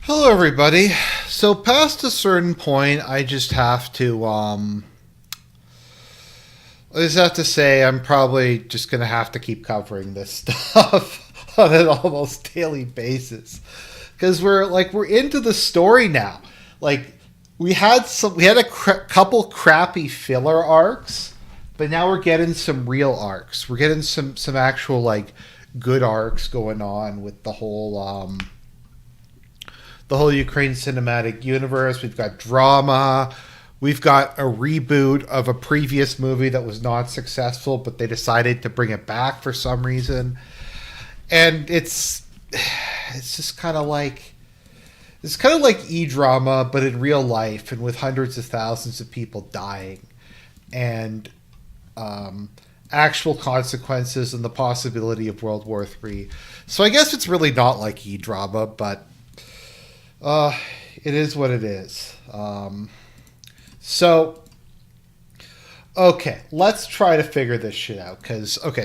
Hello, everybody. So, past a certain point, I just have to say, I'm probably just gonna have to keep covering this stuff on an almost daily basis because we're into the story now. Like, we had a couple crappy filler arcs, but now we're getting some real arcs. We're getting some actual good arcs going on with the whole Ukraine cinematic universe. We've got drama. We've got a reboot of a previous movie that was not successful, but they decided to bring it back for some reason. And it's just kind of like e-drama, but in real life and with hundreds of thousands of people dying and actual consequences and the possibility of World War III. So I guess it's really not like e-drama, but it is what it is. So, okay, let's try to figure this shit out.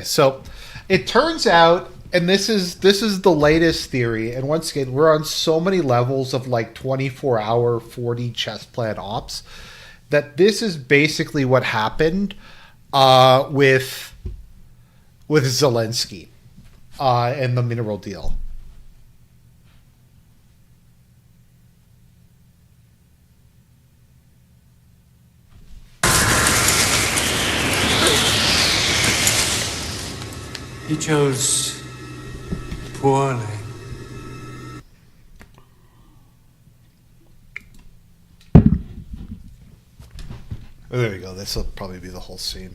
So it turns out, and this is the latest theory, and once again, we're on so many levels of 24-hour, 40 chess plan ops, that this is basically what happened with Zelensky and the mineral deal. He chose poorly. Oh, there we go. This will probably be the whole scene.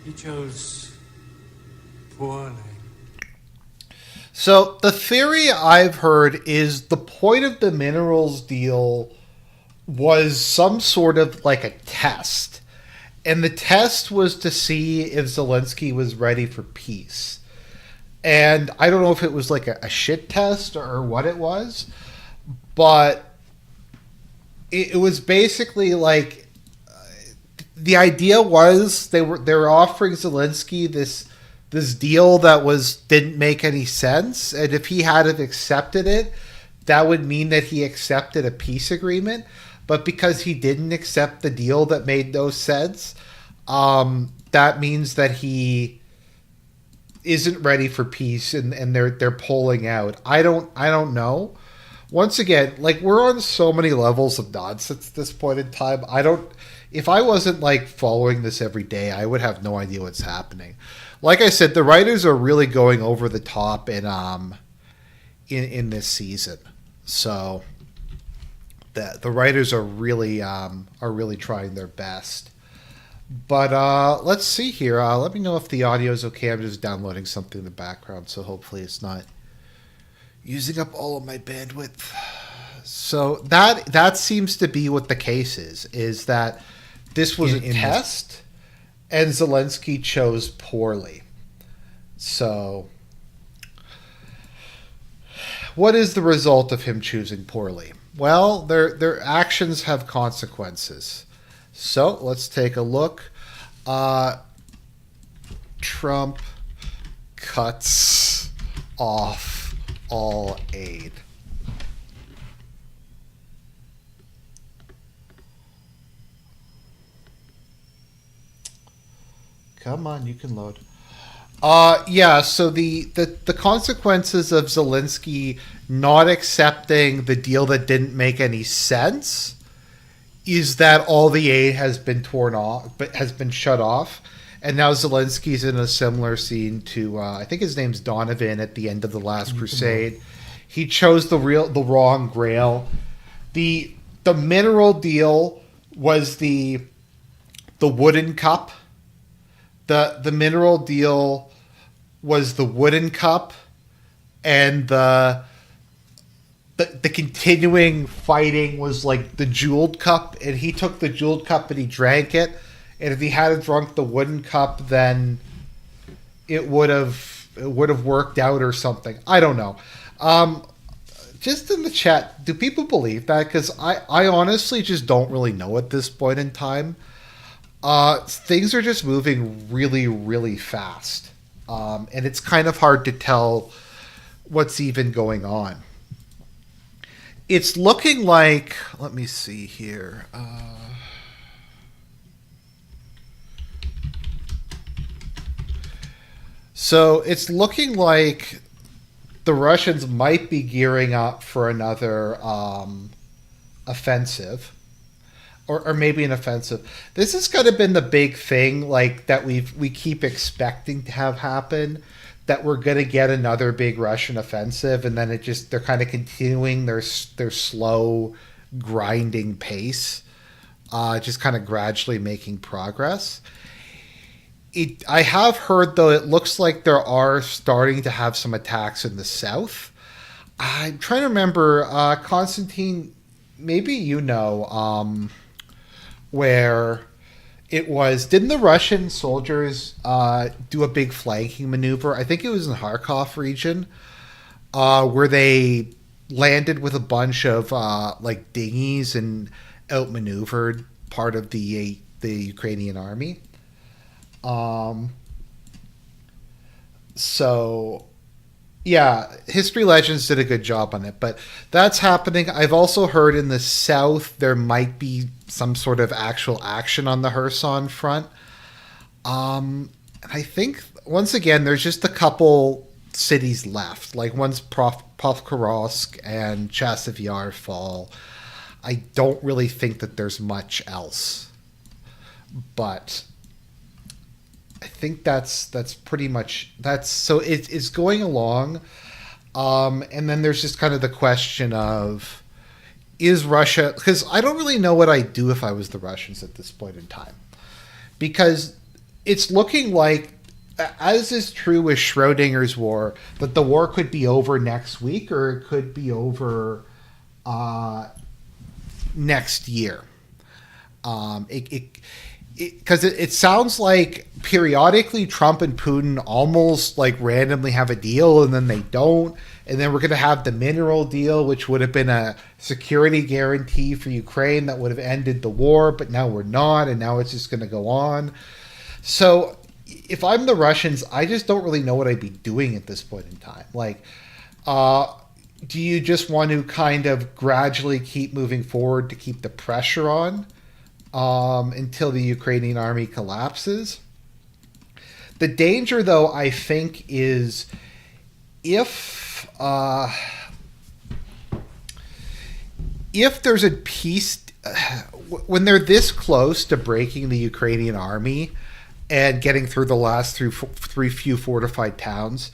He chose poorly. So the theory I've heard is the point of the minerals deal was some sort of like a test. And the test was to see if Zelensky was ready for peace. And I don't know if it was like a shit test or what it was, but it was basically like the idea was they were offering Zelensky this deal that didn't make any sense, and if he hadn't accepted it, that would mean that he accepted a peace agreement. But because he didn't accept the deal that made no sense, that means that he isn't ready for peace, and they're pulling out. I don't know. Once again, we're on so many levels of nonsense at this point in time. If I wasn't following this every day, I would have no idea what's happening. Like I said, the writers are really going over the top in this season. So the writers are really trying their best. But let's see here. Let me know if the audio is okay. I'm just downloading something in the background, so hopefully it's not using up all of my bandwidth. So that seems to be what the case is that this was a test, and Zelensky chose poorly. So what is the result of him choosing poorly? Well, their actions have consequences. So let's take a look. Trump cuts off all aid. Come on, you can load. So the consequences of Zelensky not accepting the deal that didn't make any sense is that all the aid has been torn off, but has been shut off, and now Zelensky's in a similar scene to I think his name's Donovan at the end of The Last Crusade. He chose the wrong grail. The mineral deal was the wooden cup. The mineral deal was the wooden cup, and the the continuing fighting was like the jeweled cup, and he took the jeweled cup and he drank it, and if he hadn't drunk the wooden cup, then it would have worked out or something. I don't know. Just in the chat, do people believe that? Because I honestly just don't really know at this point in time. Things are just moving really, really fast. And it's kind of hard to tell what's even going on. It's looking like, let me see here. So it's looking like the Russians might be gearing up for another offensive, or maybe an offensive. This has kind of been the big thing, like that we keep expecting to have happen. That we're going to get another big Russian offensive, and then they're kind of continuing their slow grinding pace, just kind of gradually making progress. I have heard, though, it looks like there are starting to have some attacks in the south. I'm trying to remember, Constantine, maybe where it was. Didn't the Russian soldiers do a big flanking maneuver? I think it was in the Kharkov region, where they landed with a bunch of like dinghies and outmaneuvered part of the Ukrainian army. So yeah, History Legends did a good job on it, but that's happening. I've also heard in the south there might be some sort of actual action on the Kherson front. I think once again there's just a couple cities left. Like once Pokrovsk and Chasiv Yar fall, I don't really think that there's much else. But I think that's pretty much so it's going along, and then there's just kind of the question of, is Russia, because I don't really know what I'd do if I was the Russians at this point in time, because it's looking like, as is true with Schrodinger's war, that the war could be over next week or it could be over next year. Because it sounds like periodically Trump and Putin almost like randomly have a deal and then they don't. And then we're going to have the mineral deal, which would have been a security guarantee for Ukraine that would have ended the war. But now we're not. And now it's just going to go on. So if I'm the Russians, I just don't really know what I'd be doing at this point in time. Like, do you just want to kind of gradually keep moving forward to keep the pressure on? Until the Ukrainian army collapses. The danger, though, I think, is if there's a peace, when they're this close to breaking the Ukrainian army and getting through the last three few fortified towns,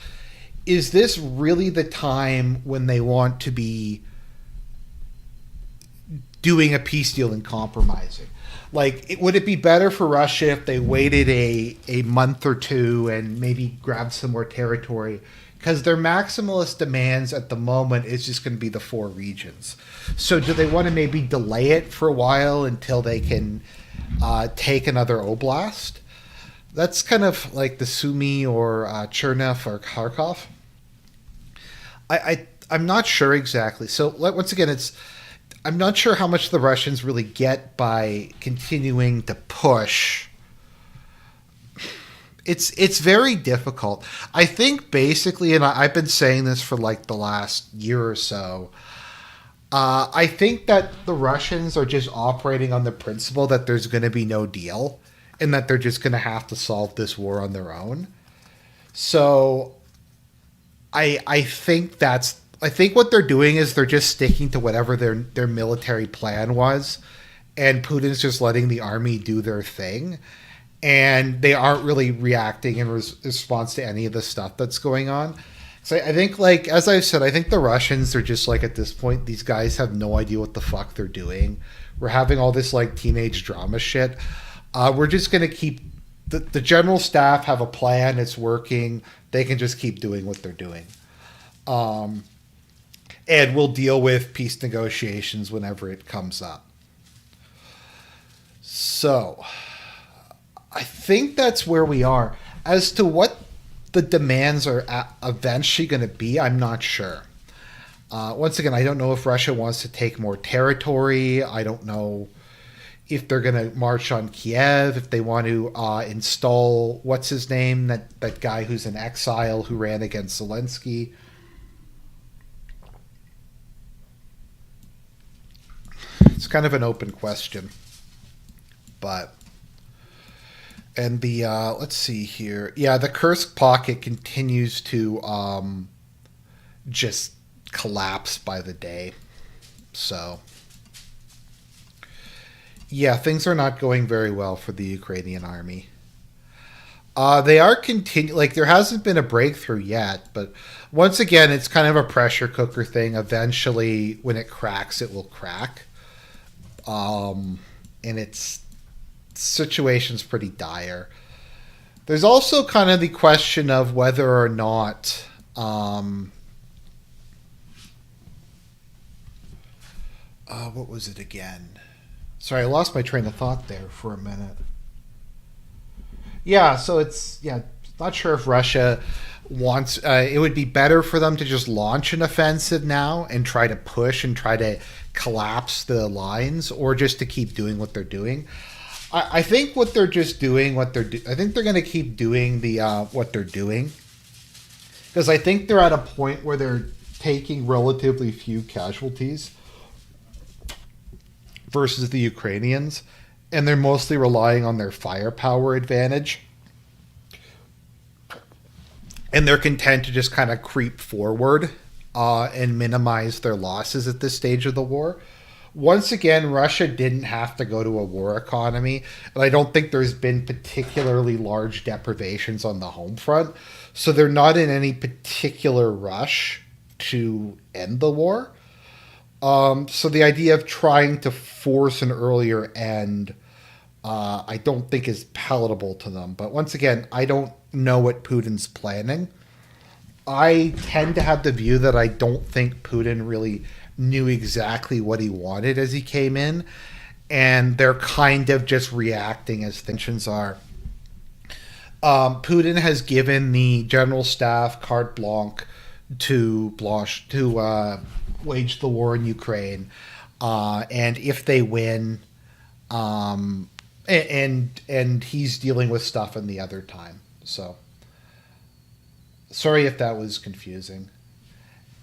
is this really the time when they want to be doing a peace deal and compromising? Like, would it be better for Russia if they waited a month or two and maybe grabbed some more territory? Because their maximalist demands at the moment is just going to be the 4 regions. So do they want to maybe delay it for a while until they can take another oblast? That's kind of like the Sumy or Cherniv or Kharkov. I'm not sure exactly. So once again, I'm not sure how much the Russians really get by continuing to push. It's very difficult. I think basically, and I've been saying this for like the last year or so, I think that the Russians are just operating on the principle that there's going to be no deal and that they're just going to have to solve this war on their own. So I think what they're doing is they're just sticking to whatever their military plan was, and Putin's just letting the army do their thing, and they aren't really reacting in response to any of the stuff that's going on. So I think, like, as I've said, I think the Russians are just like, at this point, these guys have no idea what the fuck they're doing. We're having all this like teenage drama shit. We're just going to keep the general staff have a plan. It's working. They can just keep doing what they're doing. and we'll deal with peace negotiations whenever it comes up. So, I think that's where we are. As to what the demands are eventually going to be, I'm not sure. Once again, I don't know if Russia wants to take more territory. I don't know if they're going to march on Kiev, if they want to install, what's his name, that guy who's in exile who ran against Zelensky. It's kind of an open question. But, and the, let's see here. Yeah, the Kursk pocket continues to just collapse by the day. So, yeah, things are not going very well for the Ukrainian army. They are like there hasn't been a breakthrough yet, but once again, it's kind of a pressure cooker thing. Eventually, when it cracks, it will crack. And its situation's pretty dire. There's also kind of the question of whether or not what was it again? Sorry, I lost my train of thought there for a minute. Yeah, so it's not sure if Russia wants. It would be better for them to just launch an offensive now and try to push and try to collapse the lines, or just to keep doing what they're doing. I think what they're just doing, I think they're going to keep doing what they're doing, because I think they're at a point where they're taking relatively few casualties versus the Ukrainians, and they're mostly relying on their firepower advantage. And they're content to just kind of creep forward and minimize their losses at this stage of the war. Once again, Russia didn't have to go to a war economy, and I don't think there's been particularly large deprivations on the home front, so they're not in any particular rush to end the war. So the idea of trying to force an earlier end, I don't think is palatable to them. But once again, I don't know what Putin's planning. I tend to have the view that I don't think Putin really knew exactly what he wanted as he came in, and they're kind of just reacting as tensions are. Putin has given the general staff carte blanche to wage the war in Ukraine, and if they win, and he's dealing with stuff in the other time. So, sorry if that was confusing.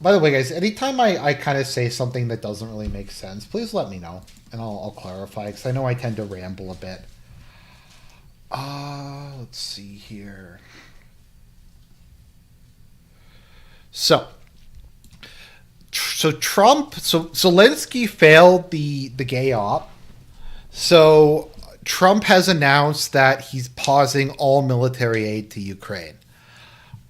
By the way, guys, anytime I kind of say something that doesn't really make sense, please let me know, and I'll clarify, because I know I tend to ramble a bit. Let's see here. So Zelensky failed the gay op. So Trump has announced that he's pausing all military aid to Ukraine.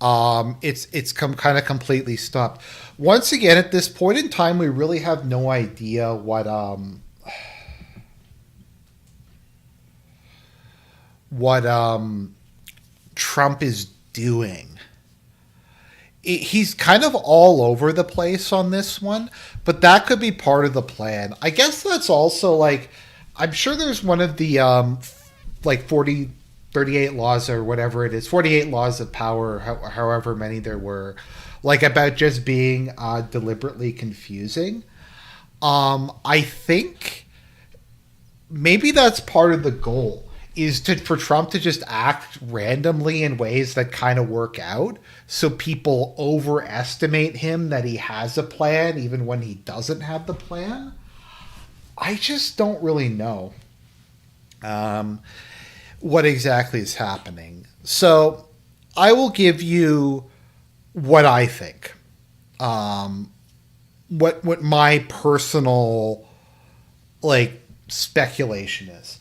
It's kind of completely stopped. Once again, at this point in time, we really have no idea what Trump is doing. He's kind of all over the place on this one, but that could be part of the plan. I guess that's also like, I'm sure there's one of the 38 laws or whatever it is, 48 laws of power, however many there were, like about just being deliberately confusing. I think maybe that's part of the goal, is for Trump to just act randomly in ways that kind of work out, so people overestimate him that he has a plan even when he doesn't have the plan. I just don't really know what exactly is happening. So I will give you what I think. What my personal speculation is.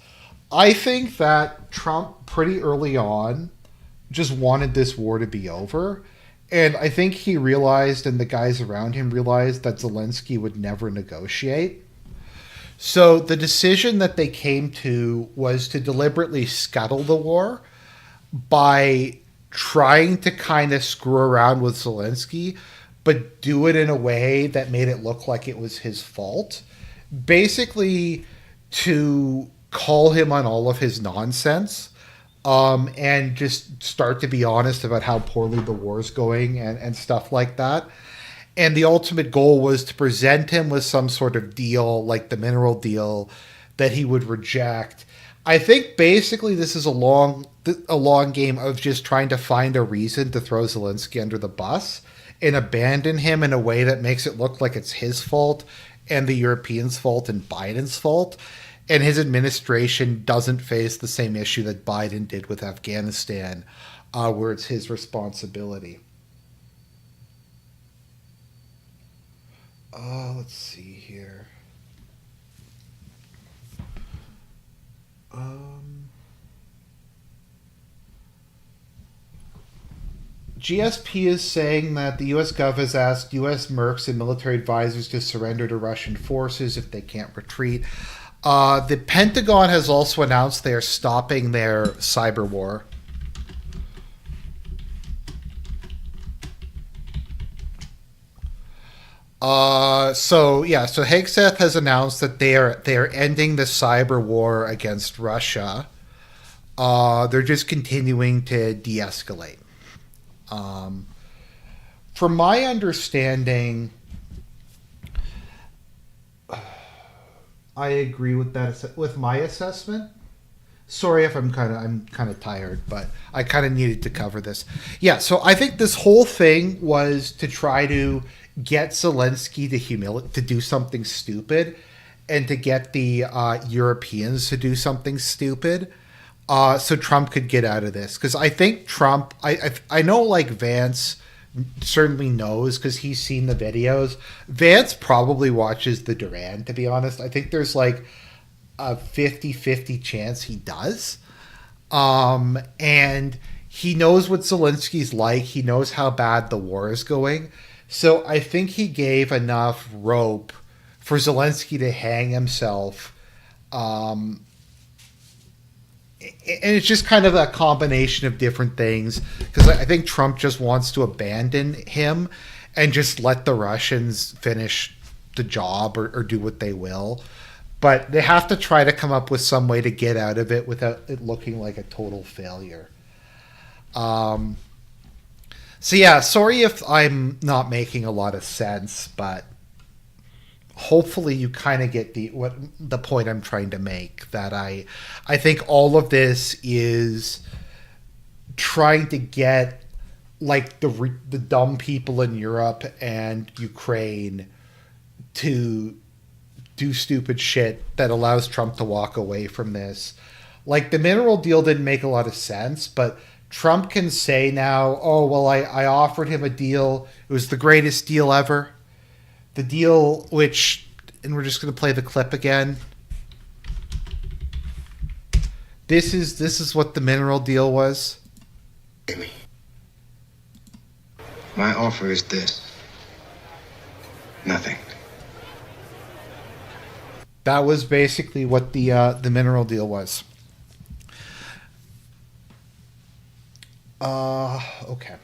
I think that Trump pretty early on just wanted this war to be over. And I think he realized, and the guys around him realized, that Zelensky would never negotiate. So the decision that they came to was to deliberately scuttle the war by trying to kind of screw around with Zelensky but do it in a way that made it look like it was his fault. Basically, to call him on all of his nonsense, and just start to be honest about how poorly the war is going and stuff like that. And the ultimate goal was to present him with some sort of deal, like the mineral deal, that he would reject. I think basically this is a long game of just trying to find a reason to throw Zelensky under the bus and abandon him in a way that makes it look like it's his fault and the Europeans' fault and Biden's fault. And his administration doesn't face the same issue that Biden did with Afghanistan, where it's his responsibility. Let's see here. GSP is saying that the U.S. Gov has asked U.S. mercs and military advisors to surrender to Russian forces if they can't retreat. The Pentagon has also announced they are stopping their cyber war. So Hegseth has announced that they are ending the cyber war against Russia. They're just continuing to de-escalate. From my understanding, I agree with that with my assessment. Sorry if I'm kind of tired, but I kind of needed to cover this. Yeah, so I think this whole thing was to try to get Zelensky to do something stupid, and to get the Europeans to do something stupid, so Trump could get out of this. Because I think Trump, I know like Vance certainly knows because he's seen the videos. Vance probably watches the Duran, to be honest. I think there's like a 50-50 chance he does. And he knows what Zelensky's like. He knows how bad the war is going. So I think he gave enough rope for Zelensky to hang himself. And it's just kind of a combination of different things, because I think Trump just wants to abandon him and just let the Russians finish the job or do what they will. But they have to try to come up with some way to get out of it without it looking like a total failure. So yeah, sorry if I'm not making a lot of sense, but hopefully you kind of get the point I'm trying to make, that I think all of this is trying to get like the dumb people in Europe and Ukraine to do stupid shit that allows Trump to walk away from this. Like the mineral deal didn't make a lot of sense, but Trump can say now, oh, well, I offered him a deal. It was the greatest deal ever. The deal which, and we're just going to play the clip again. This is what the mineral deal was. My offer is this. Nothing. That was basically what the mineral deal was. Okay.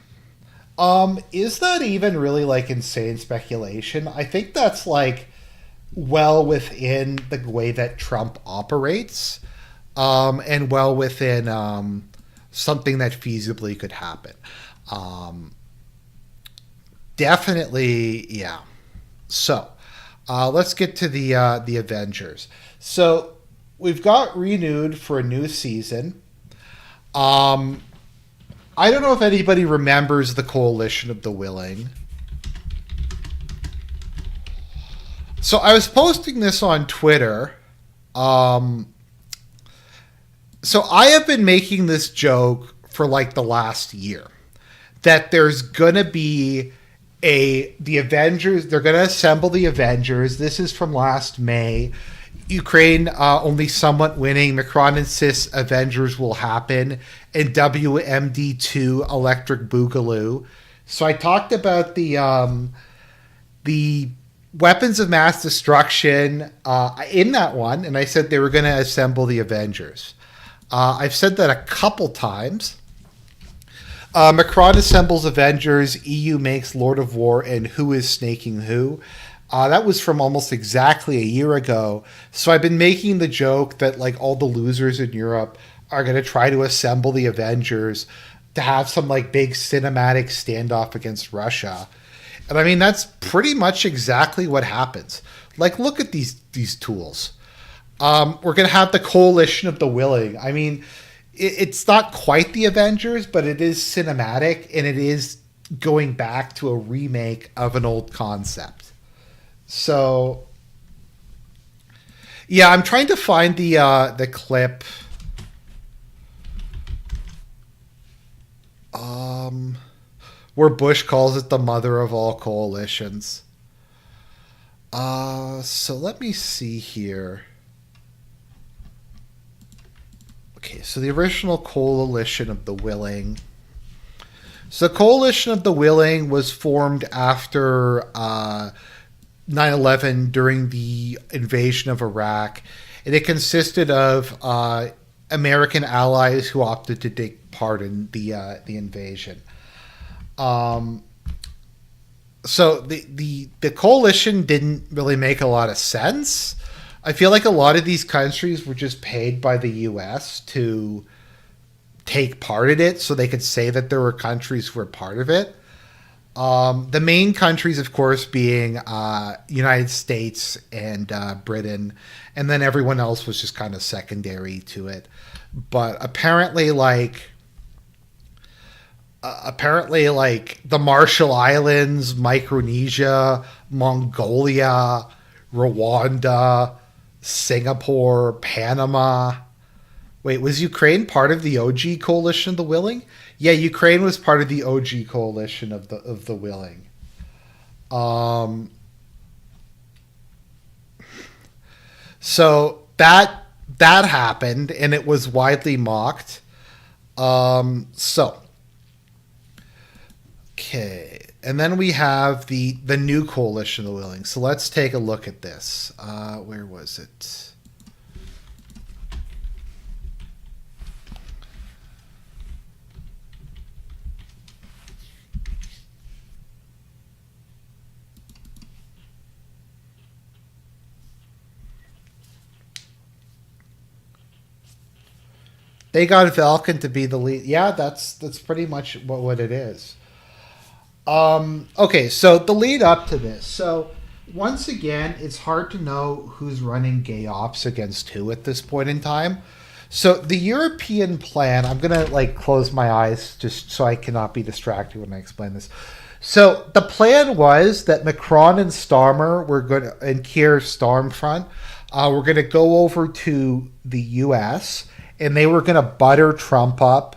Is that even really like insane speculation? I think that's like well within the way that Trump operates, and well within something that feasibly could happen. Definitely, yeah. So, let's get to the Avengers. So, we've got renewed for a new season. I don't know if anybody remembers the Coalition of the Willing. So I was posting this on Twitter. So I have been making this joke for like the last year, that there's going to be the Avengers. They're going to assemble the Avengers. This is from last May. Ukraine only somewhat winning. Macron insists Avengers will happen. And WMD2 Electric Boogaloo. So I talked about the weapons of mass destruction in that one, and I said they were going to assemble the Avengers. I've said that a couple times. Macron assembles Avengers, EU makes Lord of War, and who is snaking who? That was from almost exactly a year ago. So I've been making the joke that like all the losers in Europe are going to try to assemble the Avengers to have some like big cinematic standoff against Russia. And I mean that's pretty much exactly what happens. Like look at these tools. We're going to have the coalition of the willing. I mean, it's not quite the Avengers, but it is cinematic and it is going back to a remake of an old concept. So, yeah, I'm trying to find the clip. Where Bush calls it the mother of all coalitions. So let me see here. Okay, so the original Coalition of the Willing. So the Coalition of the Willing was formed after 9/11 during the invasion of Iraq, and it consisted of American allies who opted to take part in the invasion. So the coalition didn't really make a lot of sense. I feel like a lot of these countries were just paid by the U.S. to take part in it, so they could say that there were countries who were part of it. The main countries, of course, being United States and Britain, and then everyone else was just kind of secondary to it. But apparently, like the Marshall Islands, Micronesia, Mongolia, Rwanda, Singapore, Panama. Wait, was Ukraine part of the OG coalition of the willing? Yeah, Ukraine was part of the OG coalition of the willing. So that happened, and it was widely mocked. Okay, and then we have the new coalition of the willing. So let's take a look at this. Where was it? They got Valken to be the lead. Yeah, that's pretty much what it is. Okay, so the lead up to this. So once again, it's hard to know who's running gay ops against who at this point in time. So the European plan, I'm gonna like close my eyes just so I cannot be distracted when I explain this. So the plan was that Macron and Starmer were going to, and Keir Stormfront, were going to go over to the U.S. and they were going to butter Trump up,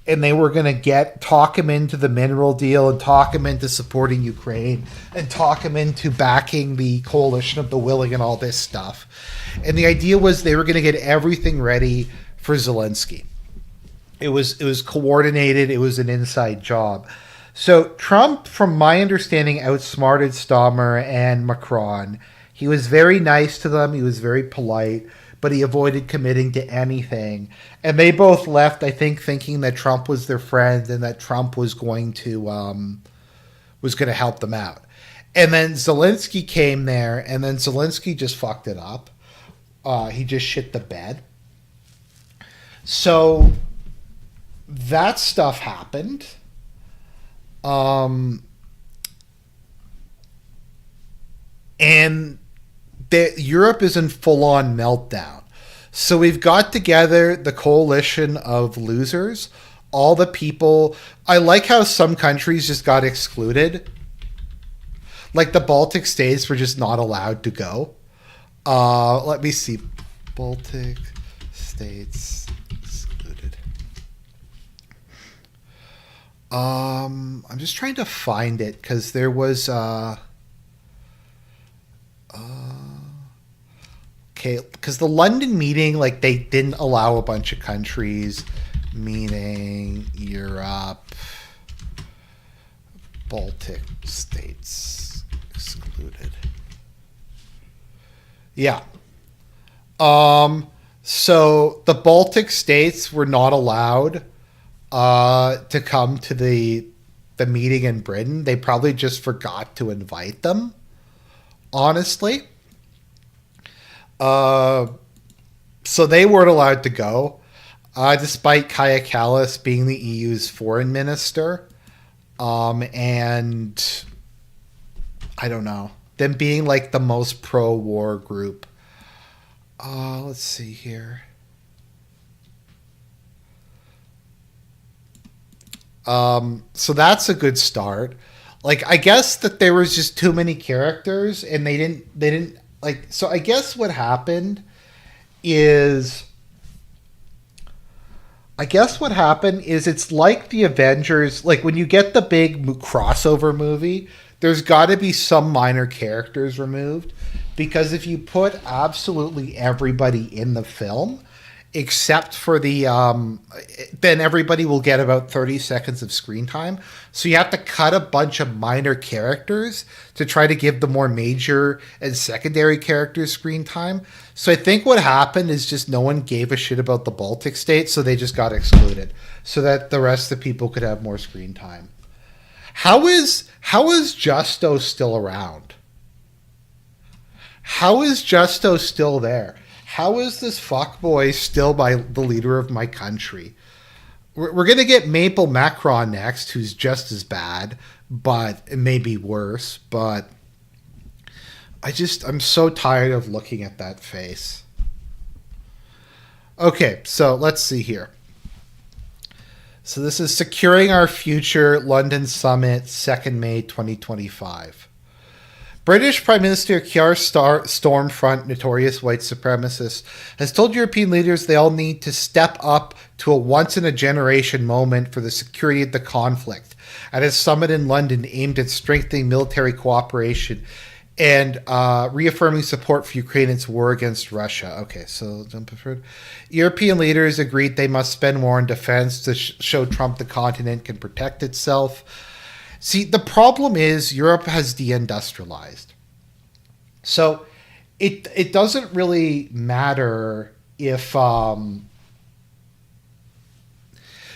and they were going to talk him into the mineral deal and talk him into supporting Ukraine and talk him into backing the coalition of the willing and all this stuff. And the idea was they were going to get everything ready for Zelensky. It was coordinated. It was an inside job. So Trump, from my understanding, outsmarted Starmer and Macron. He was very nice to them. He was very polite, but he avoided committing to anything. And they both left, I think, thinking that Trump was their friend and that Trump was going to help them out. And then Zelensky came there, and then Zelensky just fucked it up. He just shit the bed. So that stuff happened. And Europe is in full-on meltdown. So we've got together the coalition of losers, all the people. I like how some countries just got excluded. Like the Baltic states were just not allowed to go. Let me see. Baltic states excluded. I'm just trying to find it because there was okay, because the London meeting, like, they didn't allow a bunch of countries, meaning Europe, Baltic states excluded. Yeah. So the Baltic states were not allowed. to come to the meeting in Britain. They probably just forgot to invite them, honestly. So they weren't allowed to go, despite Kaja Kallas being the EU's foreign minister. And I don't know, them being like the most pro-war group. Let's see here. So that's a good start. Like, I guess that there was just too many characters and they didn't like, so I guess what happened is it's like the Avengers, like when you get the big crossover movie, there's got to be some minor characters removed, because if you put absolutely everybody in the film except for the then everybody will get about 30 seconds of screen time. So you have to cut a bunch of minor characters to try to give the more major and secondary characters screen time. So I think what happened is just no one gave a shit about the Baltic states, so they just got excluded so that the rest of the people could have more screen time. How is Justo still around? How is Justo still there? How is this fuckboy still the leader of my country? We're going to get Maple Macron next, who's just as bad, but it may be worse. But I'm so tired of looking at that face. Okay, so let's see here. So this is Securing Our Future, London Summit, 2nd May 2025. British Prime Minister Keir Stormfront, notorious white supremacist, has told European leaders they all need to step up to a once-in-a-generation moment for the security of the conflict at a summit in London aimed at strengthening military cooperation and reaffirming support for Ukraine's war against Russia. Okay, so European leaders agreed they must spend more on defense to show Trump the continent can protect itself. See, the problem is Europe has deindustrialized. So it doesn't really matter if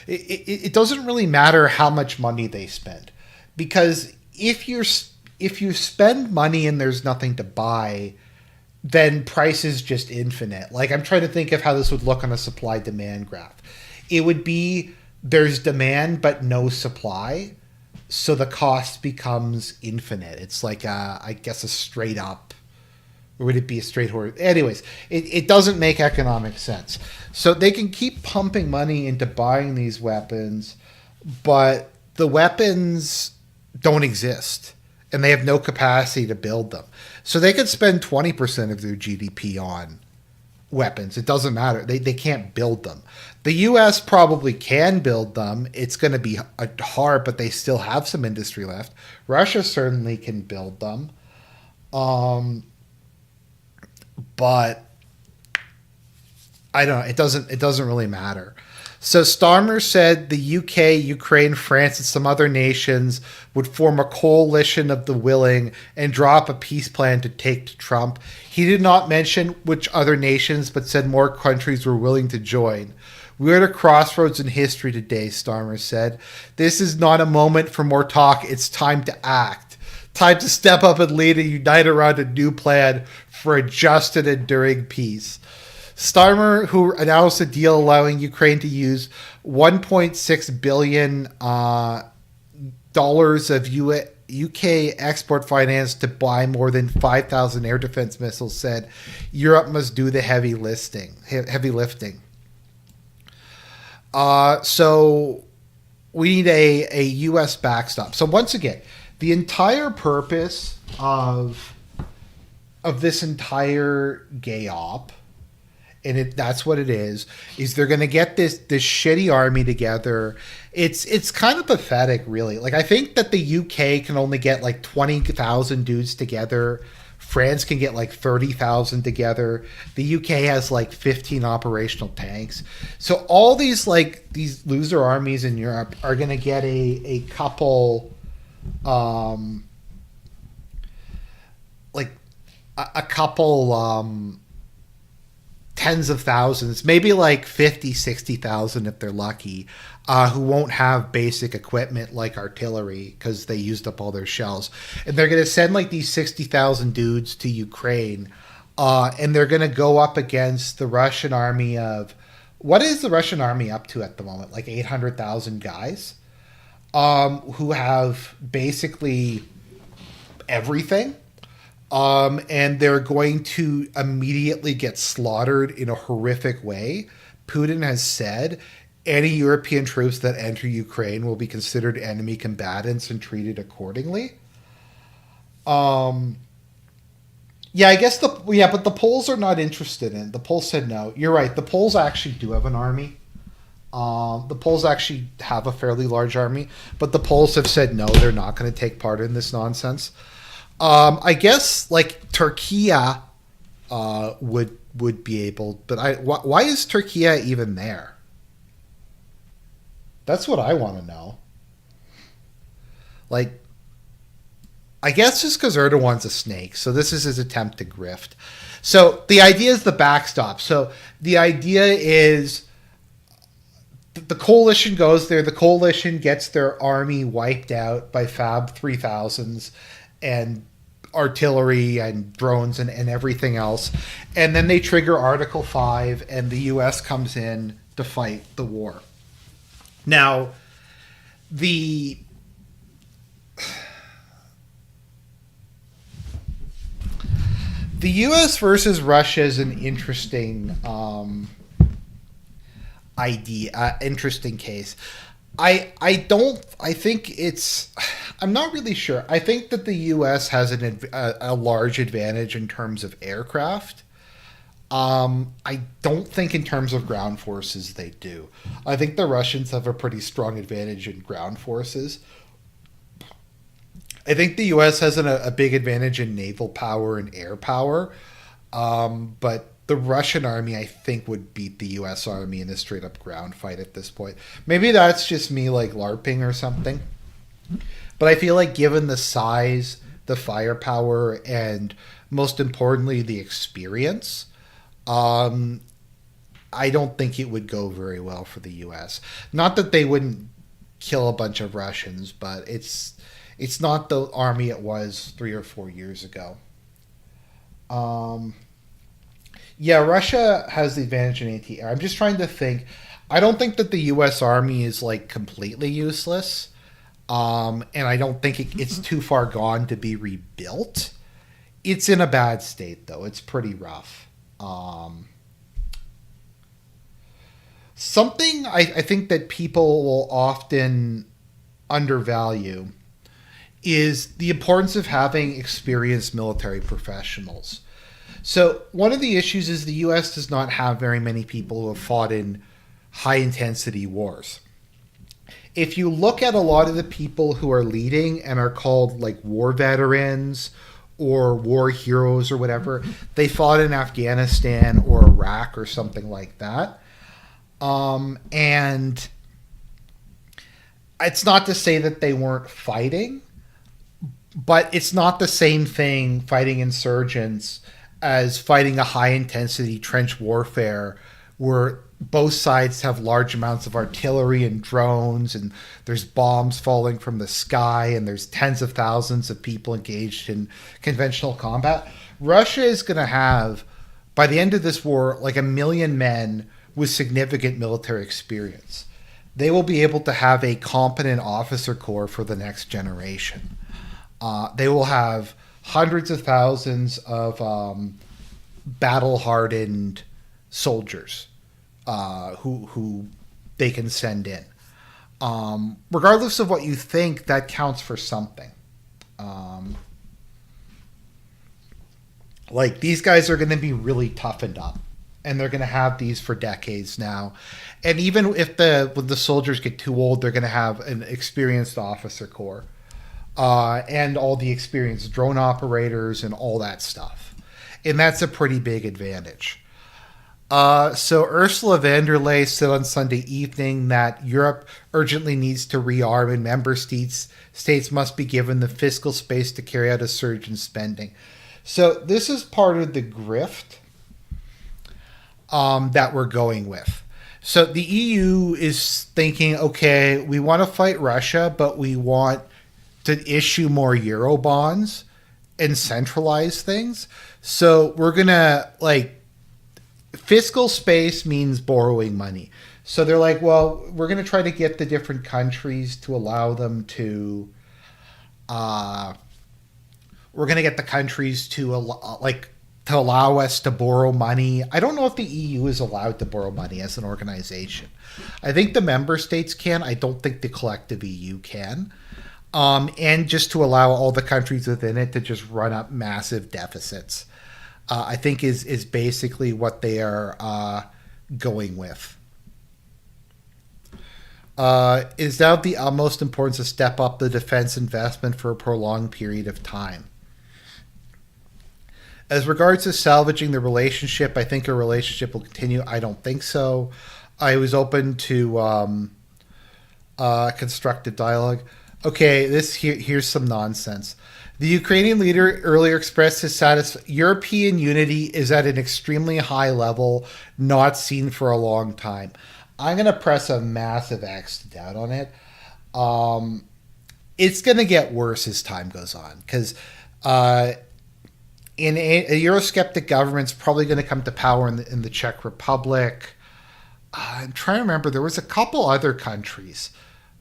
it doesn't really matter how much money they spend, because if you spend money and there's nothing to buy, then price is just infinite. Like, I'm trying to think of how this would look on a supply-demand graph. It would be there's demand but no supply. So the cost becomes infinite. It's like, I guess, a straight up, or would it be a straight horizontal? Anyways, it doesn't make economic sense. So they can keep pumping money into buying these weapons, but the weapons don't exist, and they have no capacity to build them. So they could spend 20% of their GDP on weapons. It doesn't matter. They can't build them. The U.S. probably can build them. It's going to be hard, but they still have some industry left. Russia certainly can build them. But I don't know. It doesn't really matter. So Starmer said the UK, Ukraine, France, and some other nations would form a coalition of the willing and draw up a peace plan to take to Trump. He did not mention which other nations, but said more countries were willing to join. We're at a crossroads in history today, Starmer said. This is not a moment for more talk. It's time to act. Time to step up and lead and unite around a new plan for a just and enduring peace. Starmer, who announced a deal allowing Ukraine to use $1.6 billion of UK export finance to buy more than 5,000 air defense missiles, said Europe must do the heavy lifting. So we need a U.S. backstop. So once again, the entire purpose of this entire gay op, and that's what it is they're going to get this shitty army together. It's kind of pathetic, really. Like, I think that the UK can only get like 20,000 dudes together. France can get like 30,000 together. The UK has like 15 operational tanks. So all these loser armies in Europe are going to get a couple tens of thousands, maybe like 50, 60,000 if they're lucky, who won't have basic equipment like artillery because they used up all their shells. And they're going to send like these 60,000 dudes to Ukraine, and they're going to go up against the Russian army of, what is the Russian army up to at the moment? Like 800,000 guys, who have basically everything. And they're going to immediately get slaughtered in a horrific way. Putin has said any European troops that enter Ukraine will be considered enemy combatants and treated accordingly. Yeah, I guess but the Poles are not interested in it. The Poles said no. You're right. The Poles actually do have an army. The Poles actually have a fairly large army, but the Poles have said no, they're not going to take part in this nonsense. I guess like Turkey would be able, but why is Turkey even there? That's what I want to know. Like, I guess just because Erdogan's a snake, so this is his attempt to grift. So the idea is the backstop. So the idea is the coalition goes there. The coalition gets their army wiped out by Fab 3000s and artillery and drones and everything else. And then they trigger Article 5 and the U.S. comes in to fight the war. Now, the U.S. versus Russia is an interesting interesting case. I'm not really sure. I think that the U.S. has a large advantage in terms of aircraft. I don't think in terms of ground forces they do. I think the Russians have a pretty strong advantage in ground forces. I think the U.S. has a big advantage in naval power and air power, but the Russian army, I think, would beat the U.S. army in a straight-up ground fight at this point. Maybe that's just me, like, LARPing or something. But I feel like given the size, the firepower, and most importantly, the experience, I don't think it would go very well for the U.S. Not that they wouldn't kill a bunch of Russians, but it's not the army it was 3 or 4 years ago. Yeah, Russia has the advantage in anti-air. I'm just trying to think. I don't think that the U.S. Army is like completely useless, and I don't think it's too far gone to be rebuilt. It's in a bad state, though. It's pretty rough. Something I think that people will often undervalue is the importance of having experienced military professionals. So one of the issues is the U.S. does not have very many people who have fought in high-intensity wars. If you look at a lot of the people who are leading and are called like war veterans or war heroes or whatever, they fought in Afghanistan or Iraq or something like that. And it's not to say that they weren't fighting, but it's not the same thing fighting insurgents as fighting a high-intensity trench warfare where both sides have large amounts of artillery and drones and there's bombs falling from the sky and there's tens of thousands of people engaged in conventional combat. Russia is going to have, by the end of this war, like 1 million men with significant military experience. They will be able to have a competent officer corps for the next generation. They will have hundreds of thousands of battle-hardened soldiers who they can send in. Regardless of what you think, that counts for something. Like, these guys are going to be really toughened up, and they're going to have these for decades now. And even if when the soldiers get too old, they're going to have an experienced officer corps. And all the experienced drone operators and all that stuff. And that's a pretty big advantage. So Ursula von der Leyen said on Sunday evening that Europe urgently needs to rearm and member states must be given the fiscal space to carry out a surge in spending. So this is part of the grift. that we're going with. So the EU is thinking, okay, we want to fight Russia, but we want to issue more Euro bonds and centralize things. So we're going to, like, fiscal space means borrowing money. So they're like, well, we're going to try to get the different countries to allow them to, we're going to get the countries to, to allow us to borrow money. I don't know if the EU is allowed to borrow money as an organization. I think the member states can. I don't think the collective EU can. And just to allow all the countries within it to just run up massive deficits, I think is basically what they are going with. Is now the utmost importance to step up the defense investment for a prolonged period of time. As regards to salvaging the relationship, I think a relationship will continue. I don't think so. I was open to constructive dialogue. Okay, here's some nonsense. The Ukrainian leader earlier expressed his satisfaction. European unity is at an extremely high level, not seen for a long time. I'm going to press a massive X to doubt on it. It's going to get worse as time goes on, because in a Eurosceptic government's probably going to come to power in the Czech Republic. I'm trying to remember. There was a couple other countries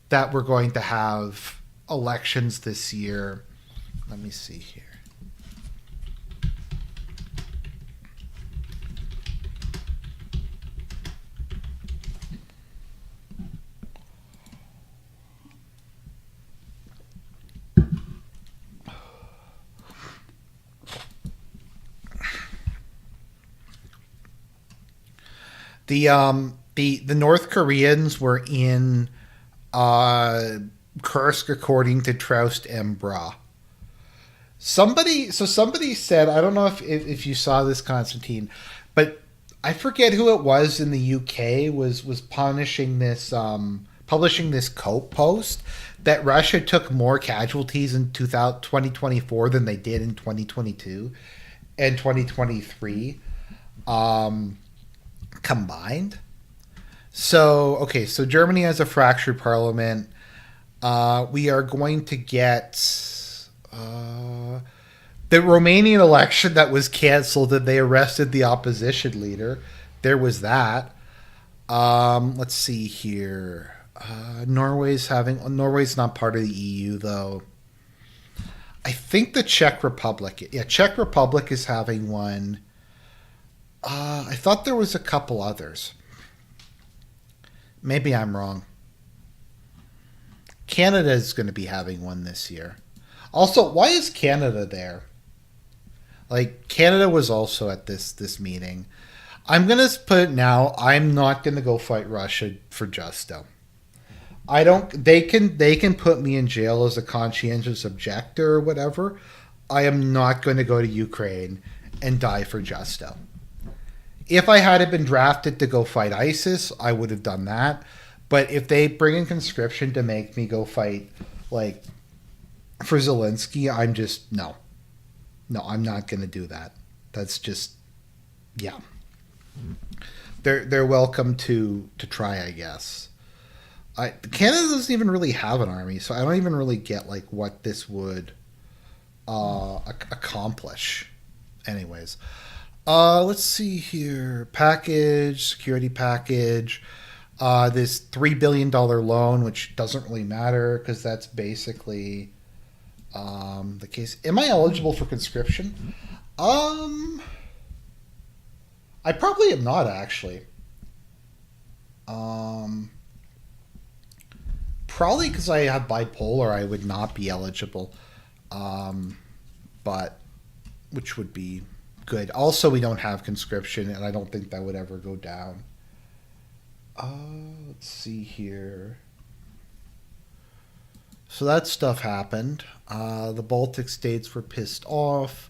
that were going to have elections this year. Let me see here. The North Koreans were in Kursk, according to Troust and Bra. Somebody said, I don't know if you saw this, Constantine, but I forget who it was in the UK was punishing this, publishing this Cope post that Russia took more casualties in 2024 than they did in 2022 and 2023 combined. So Germany has a fractured parliament. We are going to get the Romanian election that was canceled, and they arrested the opposition leader. There was that. Let's see here. Norway's not part of the EU, though. I think the Czech Republic. Yeah, Czech Republic is having one. I thought there was a couple others. Maybe I'm wrong. Canada is going to be having one this year. Also, why is Canada there? Like, Canada was also at this meeting. I'm going to put it now. I'm not going to go fight Russia for Justo. They can put me in jail as a conscientious objector or whatever. I am not going to go to Ukraine and die for Justo. If I had been drafted to go fight ISIS, I would have done that. But if they bring in conscription to make me go fight, like, for Zelensky, I'm just, no, I'm not going to do that. That's just, yeah. They're welcome to try, I guess. Canada doesn't even really have an army, so I don't even really get, like, what this would accomplish. Anyways. Let's see here. Security package. This $3 billion loan, which doesn't really matter because that's basically the case. Am I eligible for conscription? I probably am not, actually. Probably because I have bipolar, I would not be eligible. But which would be good. Also, we don't have conscription, and I don't think that would ever go down. Let's see here. So that stuff happened. The Baltic states were pissed off.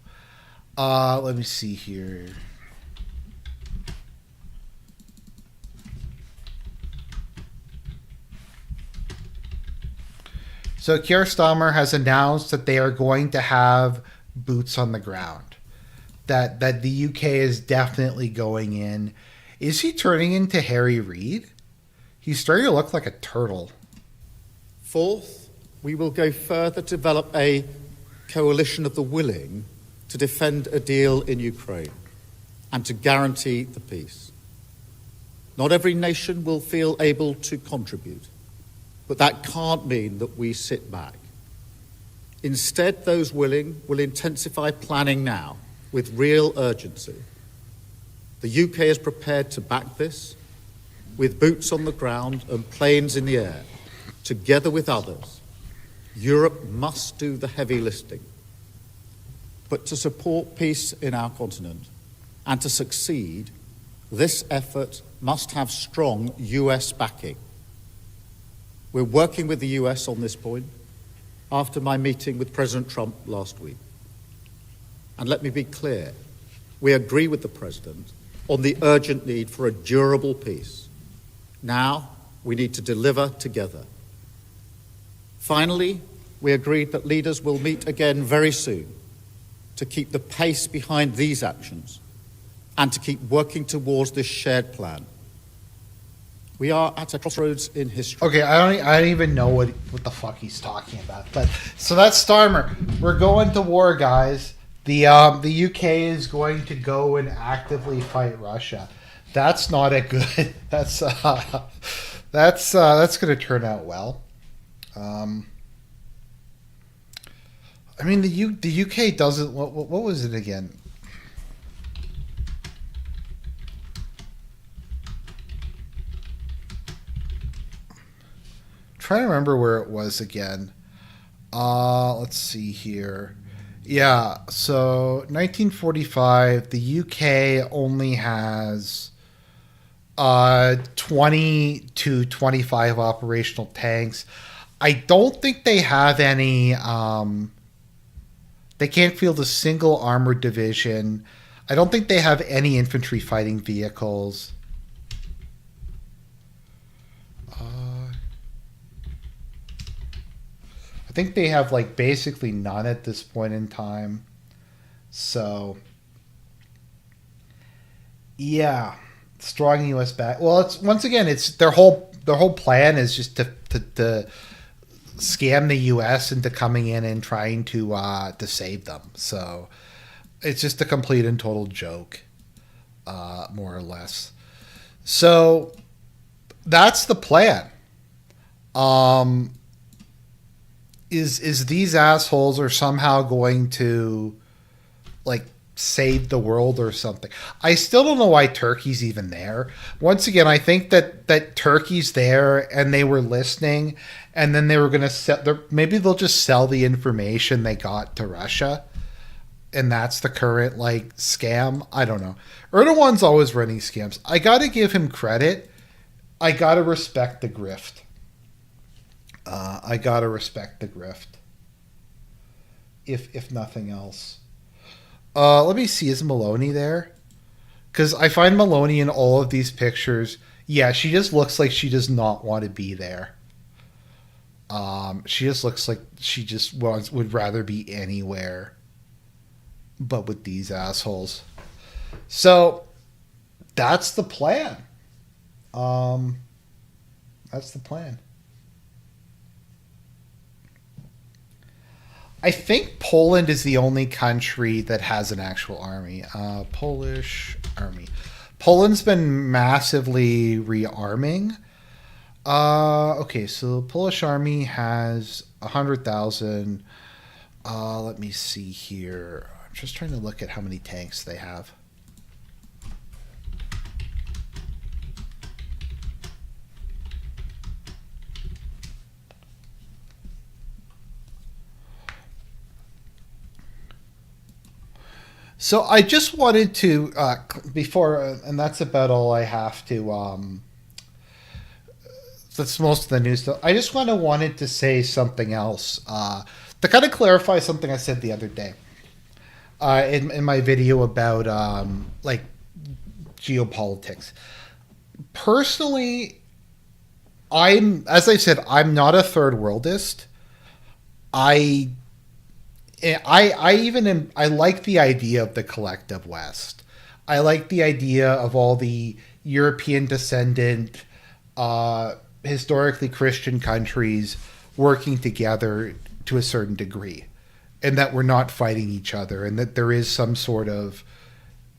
Let me see here. So Keir Starmer has announced that they are going to have boots on the ground. That the UK is definitely going in Is he turning into Harry Reid? He's starting to look like a turtle. Fourth, we will go further to develop a coalition of the willing to defend a deal in Ukraine and to guarantee the peace. Not every nation will feel able to contribute, but that can't mean that we sit back. Instead, those willing will intensify planning now with real urgency. The UK is prepared to back this with boots on the ground and planes in the air. Together with others, Europe must do the heavy lifting. But to support peace in our continent and to succeed, this effort must have strong US backing. We're working with the US on this point after my meeting with President Trump last week. And let me be clear, we agree with the President on the urgent need for a durable peace. Now, we need to deliver together. Finally, we agreed that leaders will meet again very soon to keep the pace behind these actions and to keep working towards this shared plan. We are at a crossroads in history. Okay, I don't even know what the fuck he's talking about. But so that's Starmer. We're going to war, guys. The UK is going to go and actively fight Russia. That's not a good. That's going to turn out well. I mean the UK doesn't. What was it again? Trying to remember where it was again. Let's see here. Yeah, so 1945, the UK only has 20 to 25 operational tanks. I don't think they have any. They can't field a single armored division. I don't think they have any infantry fighting vehicles. I think they have like basically none at this point in time. So yeah, strong U.S. back. Well, it's once again, it's their whole plan is just to scam the U.S. into coming in and trying to save them. So it's just a complete and total joke, more or less. So that's the plan. Is these assholes are somehow going to like save the world or something? I still don't know why Turkey's even there. Once again, I think that Turkey's there and they were listening, and then they were going to sell. Maybe they'll just sell the information they got to Russia, and that's the current like scam. I don't know. Erdogan's always running scams. I got to give him credit. I got to respect the grift. I gotta respect the grift, if nothing else. Let me see. Is Meloni there? Because I find Meloni in all of these pictures. Yeah, she just looks like she does not want to be there. She just looks like she just would rather be anywhere, but with these assholes. So that's the plan. That's the plan. I think Poland is the only country that has an actual army. Polish army. Poland's been massively rearming. Okay, so the Polish army has 100,000. Let me see here. I'm just trying to look at how many tanks they have. So I just wanted to, before, and that's about all I have to, that's most of the news stuff. I just wanted to say something else, to kind of clarify something I said the other day, in my video about, like, geopolitics. Personally, as I said, I'm not a third worldist. I like the idea of the collective West. I like the idea of all the European descendant, historically Christian countries working together to a certain degree, and that we're not fighting each other, and that there is some sort of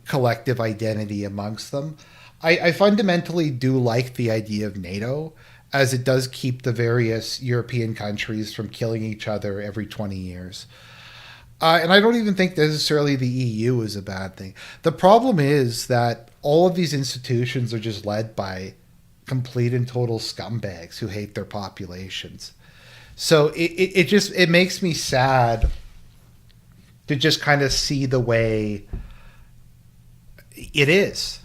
collective identity amongst them. I fundamentally do like the idea of NATO, as it does keep the various European countries from killing each other every 20 years. And I don't even think necessarily the EU is a bad thing. The problem is that all of these institutions are just led by complete and total scumbags who hate their populations. So it makes me sad to just kind of see the way it is.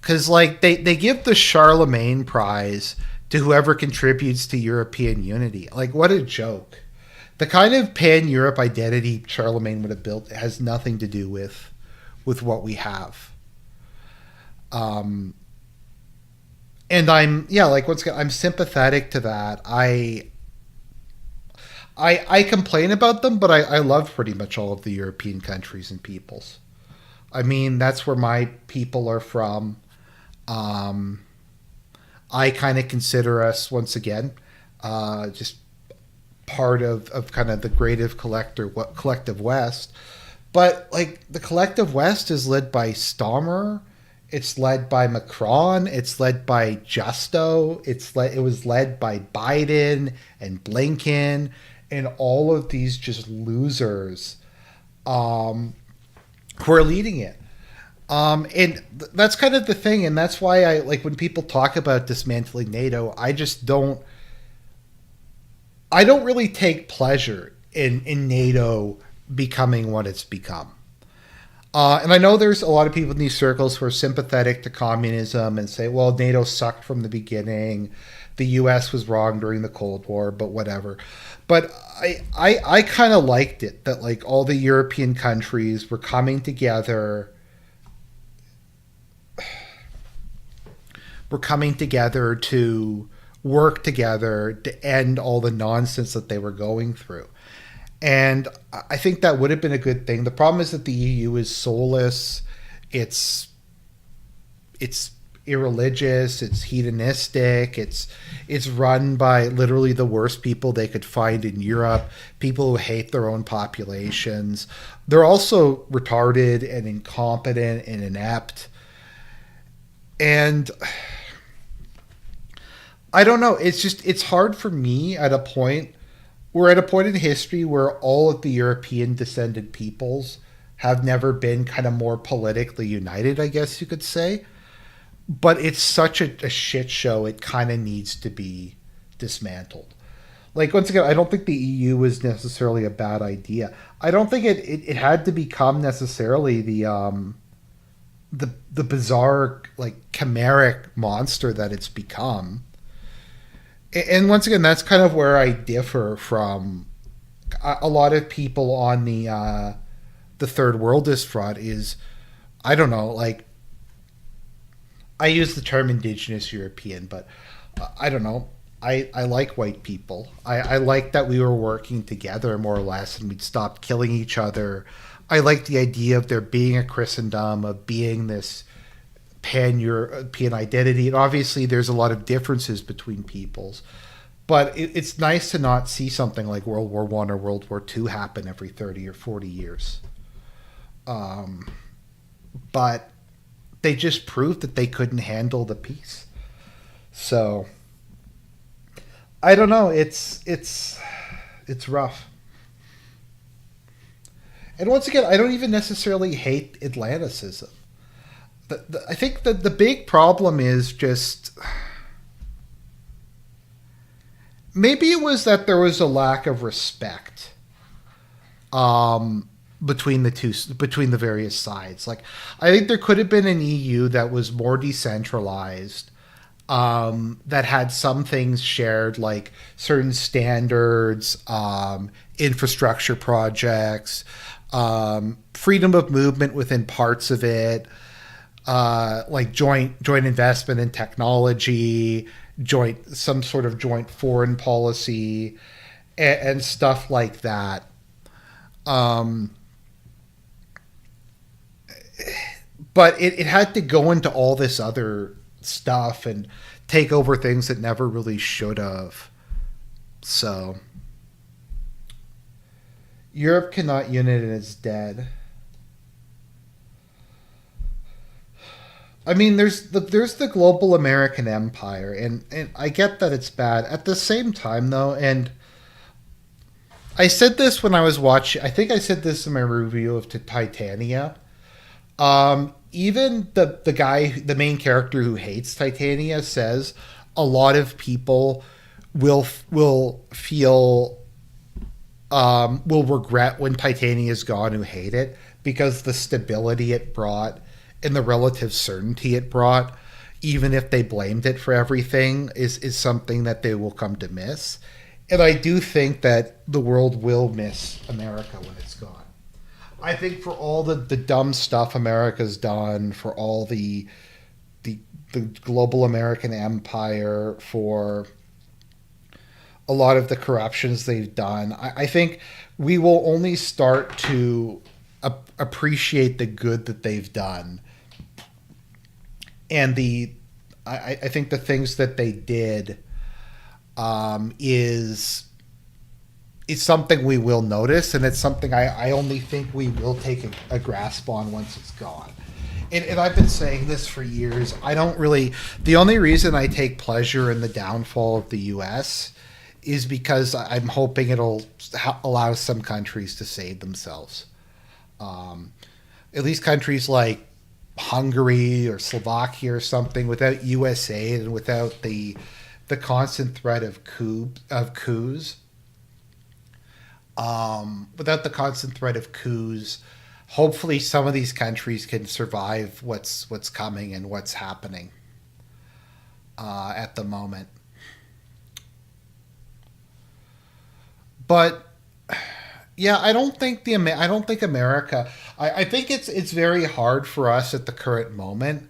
Because, like, they give the Charlemagne Prize to whoever contributes to European unity. Like, what a joke. The kind of pan-Europe identity Charlemagne would have built has nothing to do with what we have. And once again, I'm sympathetic to that. I complain about them, but I love pretty much all of the European countries and peoples. I mean, that's where my people are from. I kind of consider us, once again, just part of kind of the collective West. But, like, the collective West is led by Stammer. It's led by Macron. It's led by Justo. It was led by Biden and Blinken and all of these just losers who are leading it. And that's kind of the thing, and that's why I like when people talk about dismantling NATO. I don't really take pleasure in NATO becoming what it's become. And I know there's a lot of people in these circles who are sympathetic to communism and say, well, NATO sucked from the beginning. The U.S. was wrong during the Cold War, but whatever. But I kind of liked it that, like, all the European countries were coming together. We're coming together to work together to end all the nonsense that they were going through. And I think that would have been a good thing. The problem is that the EU is soulless. It's irreligious. It's hedonistic. It's run by literally the worst people they could find in Europe, people who hate their own populations. They're also retarded and incompetent and inept. And I don't know. It's hard for me at a point. We're at a point in history where all of the European descended peoples have never been kind of more politically united, I guess you could say. But it's such a shit show, it kind of needs to be dismantled. Like, once again, I don't think the EU is necessarily a bad idea. I don't think it had to become necessarily the bizarre, like, chimeric monster that it's become. And once again, that's kind of where I differ from a lot of people on the third worldist front. Is, I don't know, like, I use the term indigenous European, but I don't know. I like white people. I like that we were working together more or less and we'd stopped killing each other. I like the idea of there being a Christendom, of being this pan-European identity. And obviously there's a lot of differences between peoples. But it's nice to not see something like World War I or World War II happen every 30 or 40 years. But they just proved that they couldn't handle the peace. So I don't know. It's rough. And once again, I don't even necessarily hate Atlanticism. I think that the big problem is just, maybe it was that there was a lack of respect between the various sides. Like, I think there could have been an EU that was more decentralized, that had some things shared, like certain standards, infrastructure projects, freedom of movement within parts of it, like joint investment in technology, some sort of joint foreign policy, and stuff like but it had to go into all this other stuff and take over things that never really should have. So Europe cannot unite and it's dead. I mean, there's the global American empire, and I get that it's bad. At the same time, though, and I said this when I was watching. I think I said this in my review of Titania. Even the guy, the main character who hates Titania, says a lot of people will feel will regret when Titania is gone, who hate it, because the stability it brought and the relative certainty it brought, even if they blamed it for everything, is something that they will come to miss. And I do think that the world will miss America when it's gone. I think for all the dumb stuff America's done, for all the global American empire, for a lot of the corruptions they've done, I think we will only start to appreciate the good that they've done. And I think the things that they did is something we will notice, and it's something I only think we will take a grasp on once it's gone. And I've been saying this for years. I don't really... The only reason I take pleasure in the downfall of the U.S. is because I'm hoping it'll allow some countries to save themselves. At least countries like Hungary or Slovakia or something, without US aid and without the constant threat of coups. Without the constant threat of coups, hopefully some of these countries can survive what's coming and what's happening at the moment. But yeah, I don't think America. I think it's very hard for us at the current moment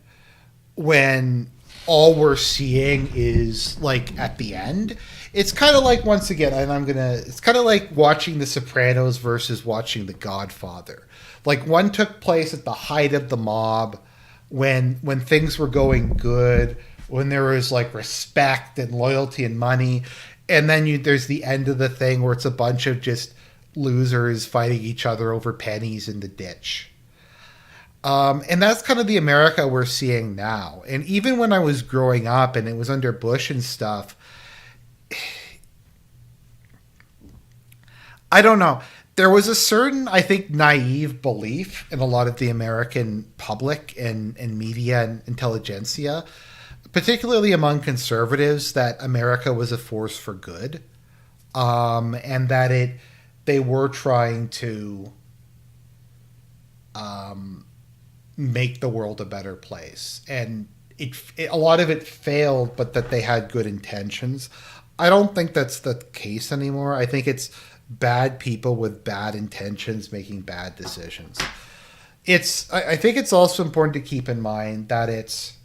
when all we're seeing is like at the end. It's kind of like, once again, and it's kind of like watching The Sopranos versus watching The Godfather. Like, one took place at the height of the mob, when things were going good, when there was like respect and loyalty and money, and then there's the end of the thing where it's a bunch of just losers fighting each other over pennies in the ditch. And that's kind of the America we're seeing now. And even when I was growing up and it was under Bush and stuff, I don't know. There was a certain, I think, naive belief in a lot of the American public and media and intelligentsia, particularly among conservatives, that America was a force for good, and that they were trying to make the world a better place. And a lot of it failed, but that they had good intentions. I don't think that's the case anymore. I think it's bad people with bad intentions making bad decisions. I think it's also important to keep in mind that it's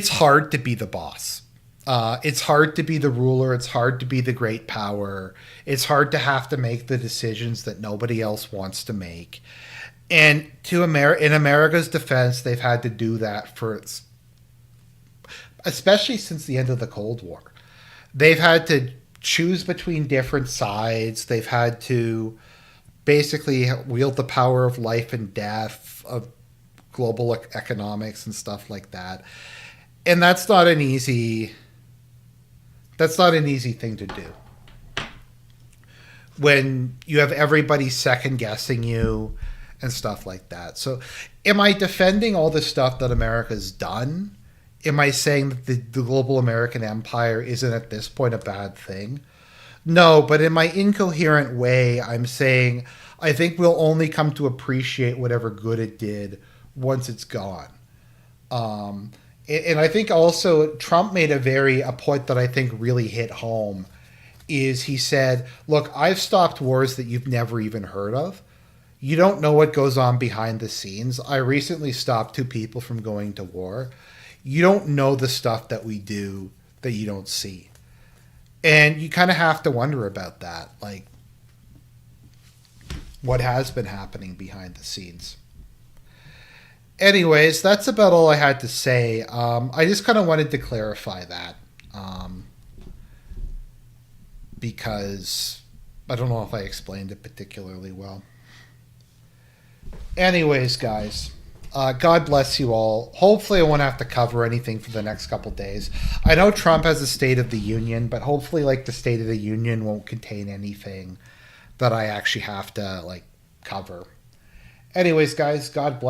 hard to be the boss. It's hard to be the ruler. It's hard to be the great power. It's hard to have to make the decisions that nobody else wants to make. And in America's defense, they've had to do that especially since the end of the Cold War. They've had to choose between different sides. They've had to basically wield the power of life and death, of global economics and stuff like that. And that's not an easy thing to do. When you have everybody second guessing you and stuff like that. So am I defending all the stuff that America's done? Am I saying that the global American empire isn't at this point a bad thing? No, but in my incoherent way, I'm saying I think we'll only come to appreciate whatever good it did once it's gone. And I think also Trump made a point that I think really hit home, is he said, look, I've stopped wars that you've never even heard of. You don't know what goes on behind the scenes. I recently stopped 2 people from going to war. You don't know the stuff that we do that you don't see. And you kind of have to wonder about that. Like, what has been happening behind the scenes. Anyways, that's about all I had to say. I just kind of wanted to clarify that. Because I don't know if I explained it particularly well. Anyways, guys, God bless you all. Hopefully I won't have to cover anything for the next couple days. I know Trump has a State of the Union, but hopefully like the State of the Union won't contain anything that I actually have to like cover. Anyways, guys, God bless.